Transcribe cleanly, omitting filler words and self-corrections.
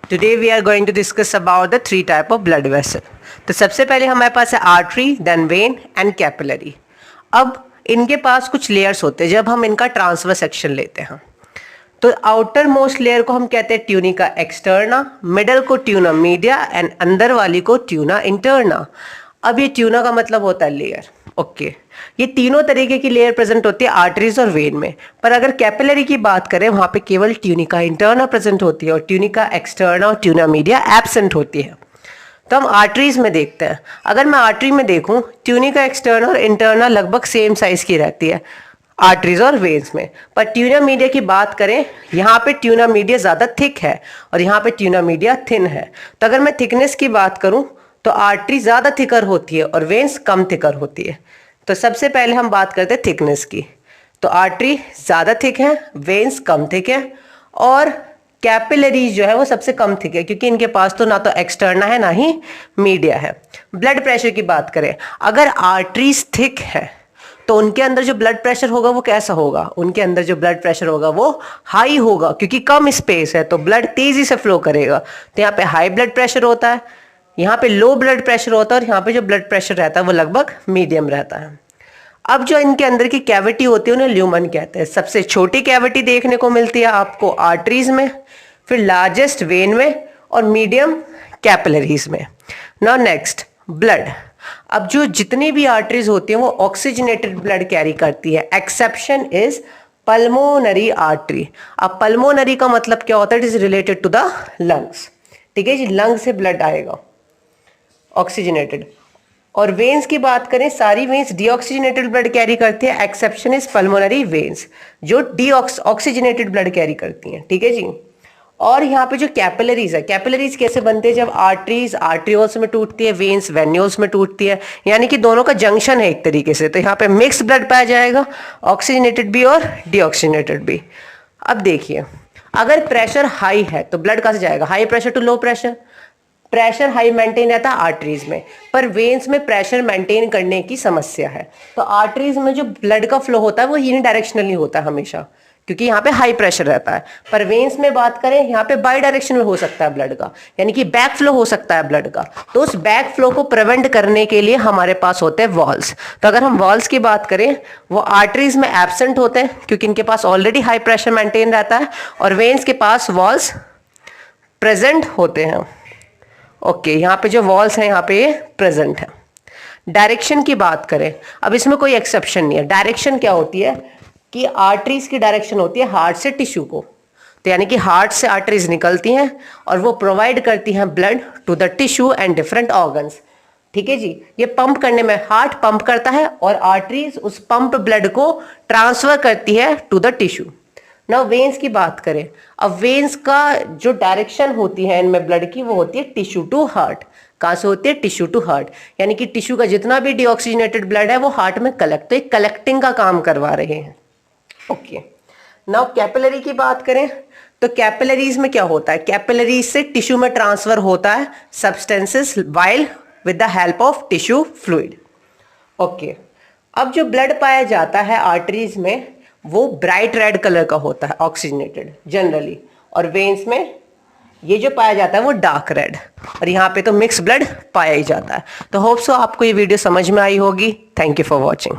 Today we are going to discuss about the three type of blood vessel. तो सबसे पहले हमारे पास है artery, then vein and capillary. अब इनके पास कुछ लेयर्स होते हैं जब हम इनका ट्रांसफर सेक्शन लेते हैं. तो आउटर मोस्ट लेयर को हम कहते हैं ट्यूनिका एक्सटर्ना, मिडल को ट्यूना मीडिया एंड अंदर वाली को ट्यूना इंटरना. अब ये ट्यूना का मतलब होता है लेयर. ओके ये तीनों तरीके की लेयर प्रेजेंट होती है आर्टरीज और वेन में. पर अगर कैपिलरी की बात करें वहां पे केवल ट्यूनिका इंटरना प्रेजेंट होती है और ट्यूनिका एक्सटर्ना और ट्यूना मीडिया एब्सेंट होती है. तो हम आर्टरीज में देखते हैं. अगर मैं आर्टरी में देखूं ट्यूनिका एक्सटर्ना और इंटरना लगभग सेम साइज की रहती है आर्टरीज और वेन्स में. पर ट्यूना मीडिया की बात करें यहाँ पे ट्यूना मीडिया ज़्यादा थिक है और यहाँ पे ट्यूना मीडिया थिन है. तो अगर मैं थिकनेस की बात करूँ तो आर्टरी ज़्यादा थिकर होती है और वेन्स कम थिकर होती है. तो सबसे पहले हम बात करते हैं थिकनेस की. तो आर्टरी ज़्यादा थिक है, वेन्स कम थिक है और कैपिलरीज जो है वो सबसे कम थिक है क्योंकि इनके पास तो ना तो एक्सटर्ना है ना ही मीडिया है. ब्लड प्रेशर की बात करें, अगर आर्टरीज थिक है तो उनके अंदर जो ब्लड प्रेशर होगा वो कैसा होगा? उनके अंदर जो ब्लड प्रेशर होगा वो हाई होगा क्योंकि कम स्पेस है तो ब्लड तेजी से फ्लो करेगा. तो यहाँ पे हाई ब्लड प्रेशर होता है, यहाँ पे लो ब्लड प्रेशर होता है और यहाँ पे जो ब्लड प्रेशर रहता है वो लगभग मीडियम रहता है. अब जो इनके अंदर की कैविटी होती है उन्हें ल्यूमन कहते हैं. सबसे छोटी कैविटी देखने को मिलती है आपको आर्टरीज में, फिर लार्जेस्ट वेन में और मीडियम कैपिलरीज में. Now next blood. अब जो जितनी भी आर्टरीज होती हैं वो ऑक्सीजनेटेड ब्लड कैरी करती है. Exception is pulmonary artery. अब पल्मोनरी का मतलब क्या होता है? It is related to the lungs. ठीक है जी, लंग से ब्लड आएगा ऑक्सीजनेटेड. और वेन्स की बात करें सारी वेन्स डीऑक्सीजनेटेड ब्लड कैरी करती है. एक्सेप्शन इज पल्मोनरी वेन्स जो ऑक्सीजनेटेड ब्लड कैरी करती हैं. ठीक है जी. और यहाँ पे जो कैपिलरीज है, कैपिलरीज कैसे बनते हैं? जब आर्टरीज आर्ट्रियोल्स में टूटती है, वेन्स वेन्यूल्स में टूटती है, यानी कि दोनों का जंक्शन है एक तरीके से. तो यहाँ पे मिक्स ब्लड पाया जाएगा, ऑक्सीजनेटेड भी और डीऑक्सीजनेटेड भी. अब देखिए अगर प्रेशर हाई है तो ब्लड कहाँ से जाएगा? High pressure to low pressure. Pressure high maintain रहता है आर्टरीज में, पर वेन्स में प्रेशर मेंटेन करने की समस्या है. तो आर्टरीज में जो ब्लड का फ्लो होता है वो यूनिडायरेक्शनली होता है हमेशा क्योंकि यहाँ पे हाई प्रेशर रहता है. पर वेन्स में बात करें यहाँ पे बाई डायरेक्शनल हो सकता है ब्लड का, यानी कि बैक फ्लो हो सकता है ब्लड का. तो उस बैक फ्लो को प्रिवेंट करने के लिए हमारे पास होते हैं वॉल्स. तो अगर हम वॉल्स की बात करें वो आर्टरीज में एब्सेंट होते हैं क्योंकि इनके पास ऑलरेडी हाई प्रेशर मेंटेन रहता है और वेन्स के पास वॉल्स प्रेजेंट होते हैं. ओके यहाँ पे जो वॉल्स हैं यहाँ पे ये प्रेजेंट है. डायरेक्शन की बात करें, अब इसमें कोई एक्सेप्शन नहीं है. डायरेक्शन क्या होती है कि आर्टरीज की डायरेक्शन होती है हार्ट से टिश्यू को. तो यानी कि हार्ट से आर्टरीज निकलती हैं और वो प्रोवाइड करती हैं blood to the tissue and different organs. ठीक है जी. ये पंप करने में हार्ट पंप करता है और आर्टरीज उस पंप ब्लड को ट्रांसफर करती है टू द टिश्यू. ना वेन्स की बात करें, अब वेन्स का जो डायरेक्शन होती है इनमें ब्लड की वो होती है टिश्यू टू हार्ट. कहाँ से होती है? Tissue to heart. यानी कि टिश्यू का जितना भी डीऑक्सीजनेटेड ब्लड है वो हार्ट में कलेक्ट, तो एक कलेक्टिंग का काम करवा रहे हैं. ओके नाउ कैपिलरी की बात करें तो कैपिलरीज में क्या होता है? कैपिलरीज से टिश्यू में ट्रांसफर होता है substances while with the help of tissue fluid. Okay अब जो ब्लड पाया जाता है आर्टरीज में वो ब्राइट रेड कलर का होता है ऑक्सीजनेटेड जनरली, और वेन्स में ये जो पाया जाता है वो डार्क रेड, और यहाँ पे तो मिक्स ब्लड पाया ही जाता है. तो होप सो आपको ये वीडियो समझ में आई होगी. Thank you for watching.